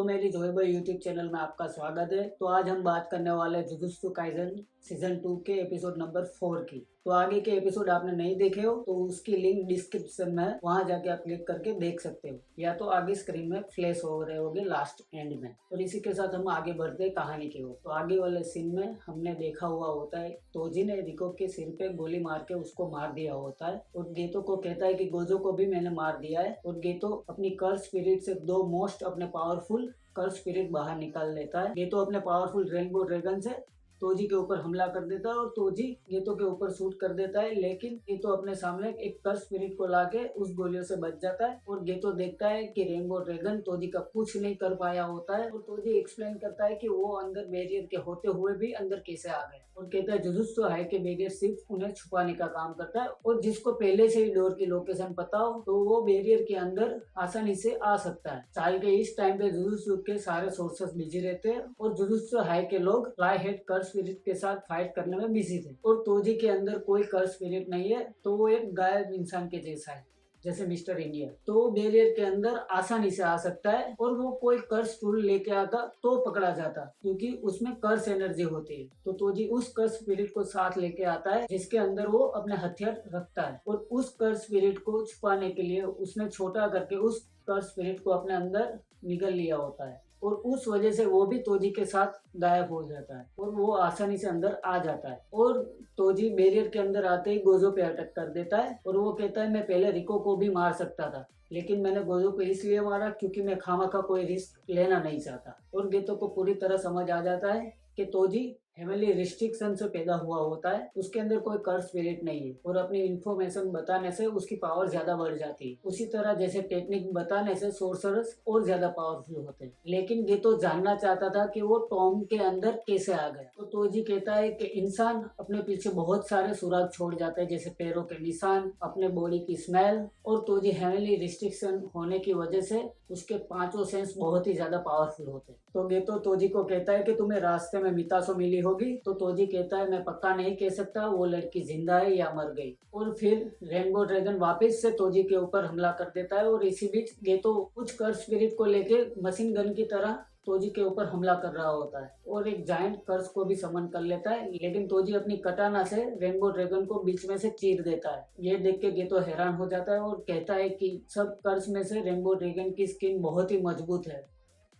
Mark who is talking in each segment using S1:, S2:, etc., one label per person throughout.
S1: तो मेरी जोएबा YouTube channel में आपका स्वागत है। तो आज हम बात करने वाले हैं जुजुत्सु काइसेन सीजन 2 के एपिसोड नंबर 4 की। तो आगे के एपिसोड आपने नहीं देखे हो तो उसकी लिंक डिस्क्रिप्शन में है, वहां जाके आप क्लिक करके देख सकते हो, या तो आगे स्क्रीन में फ्लैश हो रहे होगे लास्ट एंड में। और इसी के साथ हम आगे बढ़ते हैं कहानी की ओर। तो आगे वाले सीन में हमने देखा हुआ होता है तोजी ने रिको के सिर पे गोली मार के उसको मार दिया होता है और गेतो को कहता है कि गोजो को भी मैंने मार दिया है। और गेतो अपनी कर्स स्पिरिट से दो मोस्ट अपने पावरफुल कर्स स्पिरिट बाहर निकाल लेता है। गेतो अपने पावरफुल रेनबो ड्रैगन से तोजी के ऊपर हमला कर देता है और तोजी गेतो के ऊपर शूट कर देता है, लेकिन गेतो अपने सामने एक कर्स स्पिरिट को लाके उस गोलियों से बच जाता है। और गेतो देखता है कि रेनबो ड्रैगन तोजी का कुछ नहीं कर पाया होता है। और तोजी एक्सप्लेन करता है कि वो अंदर बैरियर के होते हुए भी अंदर कैसे आ गए, और कहता है जुजुत्सु हाई के बैरियर सिर्फ उन्हें छुपाने का काम करता है, और जिसको पहले से ही डोर की लोकेशन पता हो तो वो बैरियर के अंदर आसानी से आ सकता है। साल के इस टाइम पे जुजुत्सु के सारे सोर्सेस बिजी रहते हैं और जुजुत्सु हाई के लोग फ्लाई हेड कर्स स्पिरिट के साथ फाइट करने में बिजी थे। और तोजी के अंदर कोई कर्स स्पिरिट नहीं है, तो वो एक गायब इंसान के जैसा है, जैसे मिस्टर इंडिया। तो वो बैरियर के अंदर आसानी से आ सकता है और वो कोई कर्स टूल लेके आता तो पकड़ा जाता, क्योंकि उसमें कर्स एनर्जी होती है। तो तोजी उस कर्स स्पिरिट को साथ लेके आता है जिसके अंदर वो अपने हथियार रखता है, और उस कर्स स्पिरिट को छुपाने के लिए उसने छोटा करके उस कर्स स्पिरिट को अपने अंदर निगल लिया होता है, और उस वजह से वो भी तोजी के साथ गायब हो जाता है और वो आसानी से अंदर आ जाता है। और तोजी बैरियर के अंदर आते ही गोजो पे अटैक कर देता है और वो कहता है मैं पहले रिको को भी मार सकता था, लेकिन मैंने गोजो को इसलिए मारा क्योंकि मैं खामखा कोई रिस्क लेना नहीं चाहता। और गेतो को पूरी तरह समझ आ जाता है कि तोजी हेवनली रिस्ट्रिक्शन से पैदा हुआ होता है, उसके अंदर कोई कर्स स्पिरिट नहीं है, और अपनी इन्फॉर्मेशन बताने से उसकी पावर ज्यादा बढ़ जाती है। उसी तरह जैसे टेक्निक बताने से सोर्सरर्स और ज्यादा पावरफुल होते हैं। लेकिन गेतो जानना चाहता था कि वो टॉम के अंदर कैसे आ गया। तो तोजी कहता है कि इंसान अपने पीछे बहुत सारे सुराग छोड़ जाते हैं, जैसे पैरों के निशान, अपने बॉडी की स्मेल, और तोजी हेवनली रिस्ट्रिक्शन होने की वजह से उसके पांचों सेंस बहुत ही ज्यादा पावरफुल होते हैं। तो गेतो तोजी को कहता है कि तुम्हें रास्ते में मितासो मिली होगी। तो तोजी कहता है मैं पक्का नहीं कह सकता वो लड़की जिंदा है या मर गई। और फिर रेनबो ड्रैगन वापस से तोजी के ऊपर हमला कर देता है, और इसी बीच गेतो कुछ कर्स स्पिरिट को लेके मशीन गन की तरह तोजी के ऊपर हमला कर रहा होता है और एक जायंट कर्स को भी समन कर लेता है, लेकिन तोजी अपनी कटाना से रेनबो ड्रैगन को बीच में से चीर देता है। ये देख के गेतो हैरान हो जाता है और कहता है कि सब कर्स में से रेनबो ड्रैगन की स्किन बहुत ही मजबूत है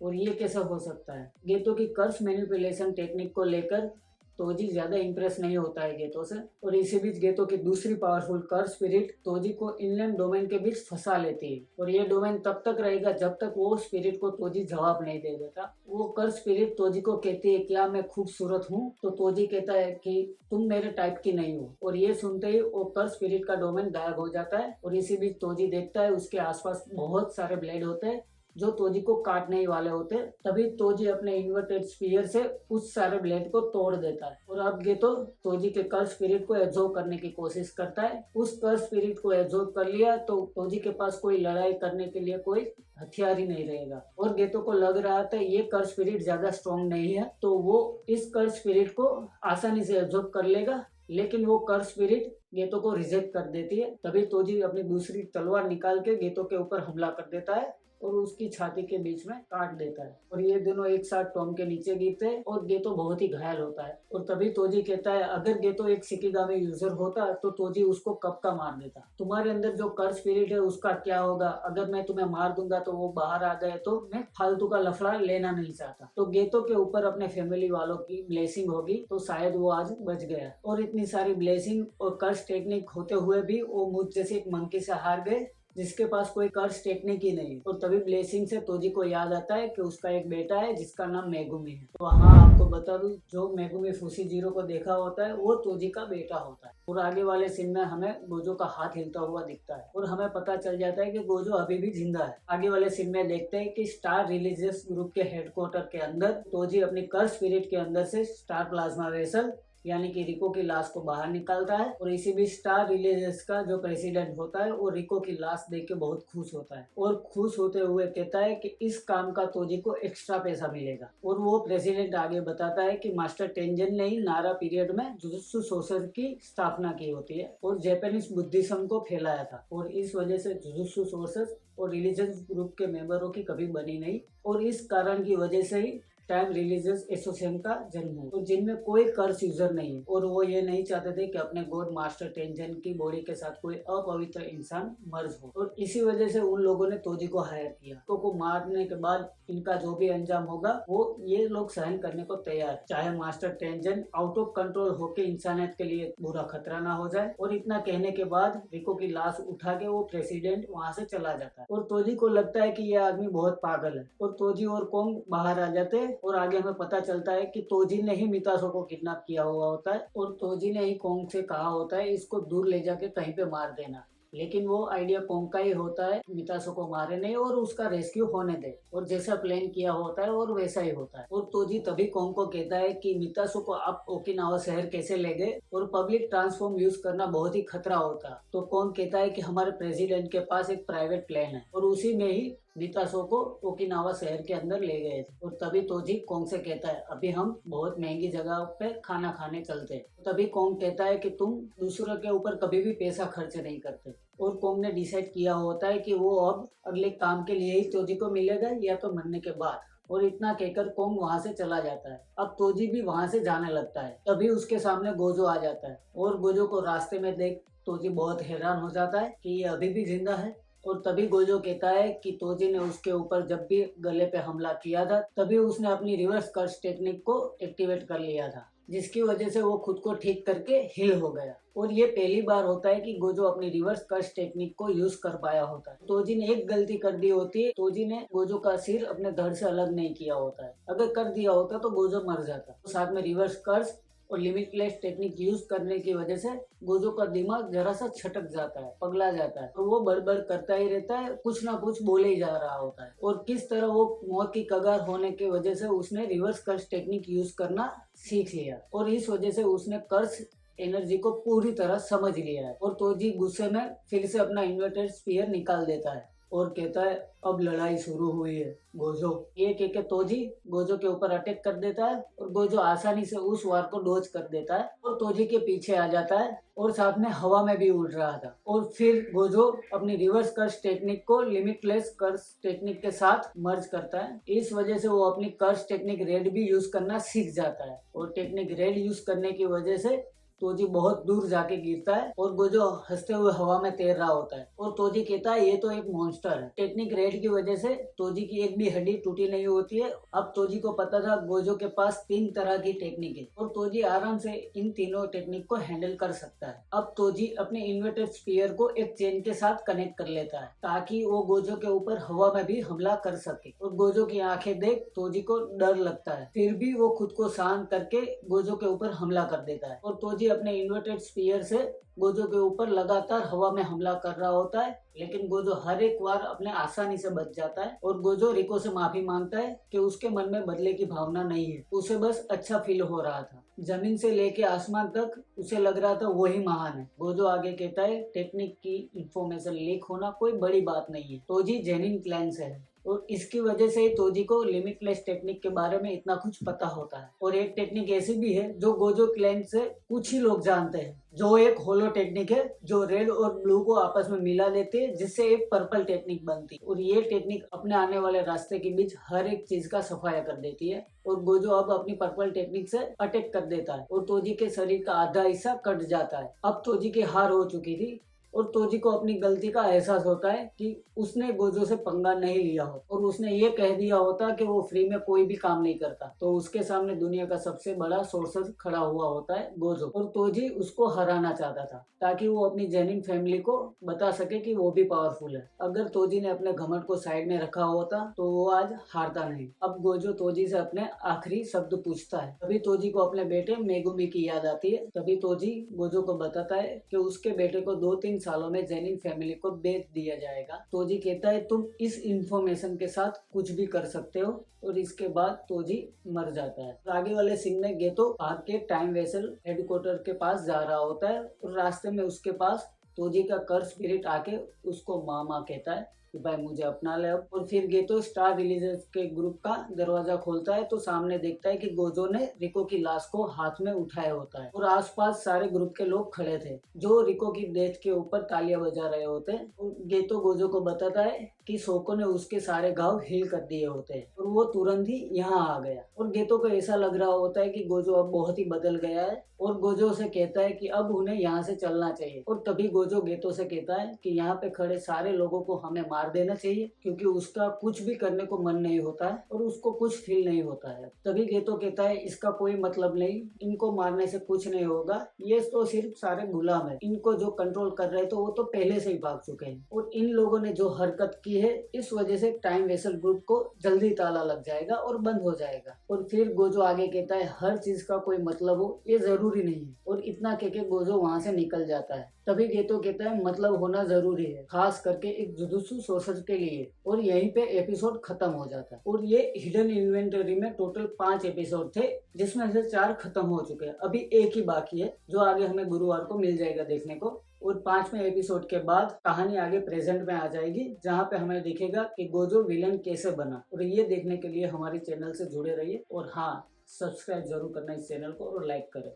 S1: और ये कैसा हो सकता है। गेतो की कर्स मैनिपुलेशन टेक्निक को लेकर तोजी ज्यादा इंप्रेस नहीं होता है गेतो से, और इसी बीच गेतो की दूसरी पावरफुल कर्स स्पिरिट तोजी को इनलैंड डोमेन के बीच फंसा लेती है, और ये डोमेन तब तक रहेगा जब तक वो स्पिरिट को तोजी जवाब नहीं दे देता। वो कर्स स्पिरिट तोजी को कहती है क्या मैं खूबसूरत हूँ, तो तोजी कहता है कि तुम मेरे टाइप की नहीं हो, और ये सुनते ही वो कर्स स्पिरिट का डोमेन गायब हो जाता है। और इसी बीच तोजी देखता है उसके आसपास बहुत सारे ब्लेड होते हैं जो तोजी को काटने ही वाले होते। तभी तोजी अपने इन्वर्टेड स्पीयर से उस सारे ब्लेड को तोड़ देता है, और अब गेतो तोजी के कर्स स्पिरिट को एब्जॉर्ब करने की कोशिश करता है। उस कर्स स्पिरिट को एब्जॉर्ब कर लिया तो तोजी के पास कोई लड़ाई करने के लिए कोई हथियार ही नहीं रहेगा, और गेतो को लग रहा था ये कर्स स्पिरिट ज्यादा स्ट्रॉन्ग नहीं है, तो वो इस कर्स स्पिरिट को आसानी से एब्जॉर्ब कर लेगा। लेकिन वो कर्स स्पिरिट गेतो को रिजेक्ट कर देती है। तभी तोजी अपनी दूसरी तलवार निकाल के गेतो के ऊपर हमला कर देता है और उसकी छाती के बीच में काट देता है, और ये दोनों एक साथ टॉम के नीचे गिरते हैं और गेतो बहुत ही घायल होता है। और तभी तोजी कहता है अगर गेतो एक शिकिगामी यूजर होता तो तोजी उसको कब का मार देता। तुम्हारे अंदर जो कर्स स्पिरिट है उसका क्या होगा, अगर मैं तुम्हें मार दूंगा तो वो बाहर आ गए तो मैं फालतू का लफड़ा लेना नहीं चाहता। तो गेतो के ऊपर अपने फैमिली वालों की ब्लेसिंग होगी तो शायद वो आज बच गया, और इतनी सारी ब्लेसिंग और कर्स टेक्निक होते हुए भी वो मुझ जैसे एक मंकी से हार गए जिसके पास कोई कर्स टेक्निक ही नहीं। और तभी ब्लेसिंग से तोजी को याद आता है कि उसका एक बेटा है जिसका नाम मेगुमी है। तो हाँ, आपको बता दूं जो मेगुमी फुशिजीरो को देखा होता है वो तोजी का बेटा होता है। और आगे वाले सीन में हमें गोजो का हाथ हिलता हुआ दिखता है और हमें पता चल जाता है कि गोजो अभी भी जिंदा है। आगे वाले सीन में देखते हैं कि स्टार रिलीजियस ग्रुप के हेडक्वार्टर के अंदर तोजी अपनी कर्स स्पिरिट के अंदर से स्टार प्लाज्मा वेसल यानी कि रिको की लाश को बाहर निकालता है और इसी बीच स्टार रिलीजर्स का जो प्रेसिडेंट होता है वो रिको की लाश देख के बहुत खुश होता है और खुश होते हुए कहता है कि इस काम का तोजी को एक्स्ट्रा पैसा मिलेगा। और वो प्रेसिडेंट आगे बताता है कि मास्टर टेंजन ने ही नारा पीरियड में जुजुत्सु सोर्सर की स्थापना की होती है और जापानीज बुद्धिज्म को फैलाया था और इस वजह से जुजुत्सु सोर्सर और रिलीजियस ग्रुप के मेंबरों की कभी बनी नहीं और इस कारण की वजह से ही टाइम रिलीजियस एसोसिएशन का जन्म हुआ और जिनमें कोई कर्स यूजर नहीं है और वो ये नहीं चाहते थे कि अपने गॉड मास्टर टेंजन की बॉडी के साथ कोई अपवित्र इंसान मर्ज हो और इसी वजह से उन लोगों ने तोजी को हायर किया। को मारने के बाद इनका जो भी अंजाम होगा वो ये लोग सहन करने को तैयार, चाहे master tangent out of control होकर इंसानियत के लिए बुरा खतरा ना हो जाए। और इतना कहने के बाद रिको की लाश उठा के वो प्रेसिडेंट वहाँ से चला जाता है और तोजी को लगता है कि ये आदमी बहुत पागल है और तोजी और कोंग बाहर आ जाते हैं और आगे हमें पता चलता है कि तोजी ने ही मितासो को किडनैप किया हुआ होता है और तोजी ने ही कोंग से कहा होता है इसको दूर ले जाके कहीं पे मार देना, लेकिन वो आइडिया कोंग का ही होता है मितासो को मारे नहीं और उसका रेस्क्यू होने दे और जैसा प्लान किया होता है और वैसा ही होता है। और तोजी तभी कोंग को कहता है कि मितासो को आप ओकिनावा शहर कैसे ले गए और पब्लिक ट्रांसफॉर्म यूज करना बहुत ही खतरा होता। तो कोंग कहता है कि हमारे प्रेसिडेंट के पास एक प्राइवेट प्लेन है और उसी में ही मितासो को ओकिनावा शहर के अंदर ले गए थे। और तभी तोजी कोंग से कहता है अभी हम बहुत महंगी जगह पे खाना खाने चलते हैं। तभी कोंग कहता है कि तुम दूसरों के ऊपर कभी भी पैसा खर्च नहीं करते और कोंग ने डिसाइड किया होता है कि वो अब अगले काम के लिए ही तोजी को मिलेगा या तो मरने के बाद। और इतना कहकर कोंग वहाँ से चला जाता है। अब तोजी भी वहाँ से जाने लगता है, तभी उसके सामने गोजो आ जाता है और गोजो को रास्ते में देख तोजी बहुत हैरान हो जाता है कि ये अभी भी जिंदा है। और तभी गोजो कहता है कि तोजी ने उसके ऊपर जब भी गले पे हमला किया था तभी उसने अपनी रिवर्स कर्स टेक्निक को एक्टिवेट कर लिया था, जिसकी वजह से वो खुद को ठीक करके हील हो गया। और ये पहली बार होता है कि गोजो अपनी रिवर्स कर्स टेक्निक को यूज कर पाया होता है। तोजी ने एक गलती कर दी होती है, तोजी ने गोजो का सिर अपने धड़ से अलग नहीं किया होता है। अगर कर दिया होता तो गोजो मर जाता। तो साथ में रिवर्स कर्स और लिमिटलेस टेक्निक यूज करने की वजह से गोजो का दिमाग जरा सा छटक जाता है, पगला जाता है। तो वो बड़बड़ करता ही रहता है, कुछ ना कुछ बोले ही जा रहा होता है। और किस तरह वो मौत की कगार होने की वजह से उसने रिवर्स कर्स टेक्निक यूज करना सीख लिया और इस वजह से उसने कर्स एनर्जी को पूरी तरह समझ लिया है। और तोजी गुस्से में फिर से अपना इन्वर्टेड स्पीयर निकाल देता है और कहता है अब लड़ाई शुरू हुई है गोजो। ये कह के तोजी गोजो के ऊपर अटैक कर देता है और गोजो आसानी से उस वार को डॉज कर देता है और तोजी के पीछे आ जाता है और साथ में हवा में भी उड़ रहा था। और फिर गोजो अपनी रिवर्स कर्स टेक्निक को लिमिटलेस कर्स टेक्निक के साथ मर्ज करता है। इस वजह से वो अपनी कर्स टेक्निक रेड भी यूज करना सीख जाता है और टेक्निक रेड यूज करने की वजह से तोजी बहुत दूर जाके गिरता है और गोजो हंसते हुए हवा में तैर रहा होता है। और तोजी कहता है ये तो एक मॉन्स्टर है। टेक्निक रेड की वजह से तोजी की एक भी हड्डी टूटी नहीं होती है। अब तोजी को पता था गोजो के पास 3 तरह की टेक्निक है और तोजी आराम से इन तीनों टेक्निक को हैंडल कर सकता है। अब तोजी अपने इन्वर्टेड स्पीयर को एक चेन के साथ कनेक्ट कर लेता है ताकि वो गोजो के ऊपर हवा में भी हमला कर सके। और गोजो की आंखें देख तोजी को डर लगता है, फिर भी वो खुद को शांत करके गोजो के ऊपर हमला कर देता है। और तोजी अपने इन्वर्टेड स्पीयर से गोजो के ऊपर लगातार हवा में हमला कर रहा होता है, लेकिन गोजो हर एक बार अपने आसानी से बच जाता है। और गोजो रिको से माफी मांगता है कि उसके मन में बदले की भावना नहीं है, उसे बस अच्छा फील हो रहा था। जमीन से लेके आसमान तक उसे लग रहा था वही महान है। गोजो आगे कहता है टेक्निक की इंफॉर्मेशन लीक होना कोई बड़ी बात नहीं है, तोजी जेनिन क्लैन से है और इसकी वजह से ही तोजी को लिमिटलेस टेक्निक के बारे में इतना कुछ पता होता है। और एक टेक्निक ऐसी भी है जो गोजो क्लैन से कुछ ही लोग जानते हैं, जो एक होलो टेक्निक है जो रेड और ब्लू को आपस में मिला देती है जिससे एक पर्पल टेक्निक बनती है। और ये टेक्निक अपने आने वाले रास्ते के बीच हर एक चीज का सफाया कर देती है। और गोजो अब अपनी पर्पल टेक्निक से अटैक कर देता है और तोजी के शरीर का आधा हिस्सा कट जाता है। अब तोजी की हार हो चुकी थी और तोजी को अपनी गलती का एहसास होता है कि उसने गोजो से पंगा नहीं लिया हो और उसने ये कह दिया होता कि वो फ्री में कोई भी काम नहीं करता। तो उसके सामने दुनिया का सबसे बड़ा सोर्सर खड़ा हुआ होता है गोजो और तोजी उसको हराना चाहता था ताकि वो अपनी जेनिन फैमिली को बता सके कि वो भी पावरफुल है। अगर तोजी ने अपने घमंड को साइड में रखा होता तो वो आज हारता नहीं। अब गोजो तोजी से अपने आखिरी शब्द पूछता है, तभी तोजी को अपने बेटे मेगुमी की याद आती है। तभी तोजी गोजो को बताता है कि उसके बेटे को 2-3 सालों में जेनिन फैमिली को बेच दिया जाएगा। तोजी कहता है तुम इस इंफॉर्मेशन के साथ कुछ भी कर सकते हो, और इसके बाद तोजी मर जाता है। आगे वाले सीन में गेतो भाग के टाइम वेसल हेडक्वार्टर के पास जा रहा होता है, और रास्ते में उसके पास तोजी का कर्स स्पिरिट आके उसको मामा कहता है कि भाई मुझे अपना ले। और फिर गेतो स्टार विलेजर्स के ग्रुप का दरवाजा खोलता है तो सामने देखता है कि गोजो ने रिको की लाश को हाथ में उठाया होता है, और आसपास सारे ग्रुप के लोग खड़े थे जो रिको की डेथ के ऊपर तालियां बजा रहे होते हैं। और गेतो गोजो को बताता है कि सोको ने उसके सारे घाव हील कर दिए होते हैं, और वो तुरंत ही यहाँ आ गया। और गेतो को ऐसा लग रहा होता है कि गोजो अब बहुत ही बदल गया है, और गोजो से कहता है कि अब उन्हें यहाँ से चलना चाहिए। और तभी गोजो गेतो से कहता है कि यहाँ पे खड़े सारे लोगों को हमें मार देना चाहिए, क्योंकि उसका कुछ भी करने को मन नहीं होता है और उसको कुछ फील नहीं होता है। तभी गेतो कहता है इसका कोई मतलब नहीं, इनको मारने से कुछ नहीं होगा, ये तो सिर्फ सारे गुलाम है, इनको जो कंट्रोल कर रहे थे वो तो पहले से ही भाग चुके हैं, और इन लोगों ने जो हरकत की है इस वजह से टाइम वेसल ग्रुप को जल्दी ताला लग जाएगा और बंद हो जाएगा। और फिर गोजो आगे कहता है हर चीज का कोई मतलब हो ये जरूरी नहीं है, और इतना कह के गोजो वहाँ से निकल जाता है। तभी गेतो कहता है मतलब होना जरूरी है, खास करके एक जुजुत्सु सोर्सर के लिए। और यहीं पे एपिसोड खत्म हो जाता है। और ये हिडन इन्वेंटरी में टोटल 5 एपिसोड थे, जिसमें से 4 खत्म हो चुके हैं, अभी एक ही बाकी है जो आगे हमें गुरुवार को मिल जाएगा देखने को। और 5वें एपिसोड के बाद कहानी आगे प्रेजेंट में आ जाएगी, जहाँ पे हमें दिखेगा कि गोजो विलन कैसे बना। और ये देखने के लिए हमारे चैनल से जुड़े रहिए, और हाँ, सब्सक्राइब जरूर करना इस चैनल को और लाइक करें।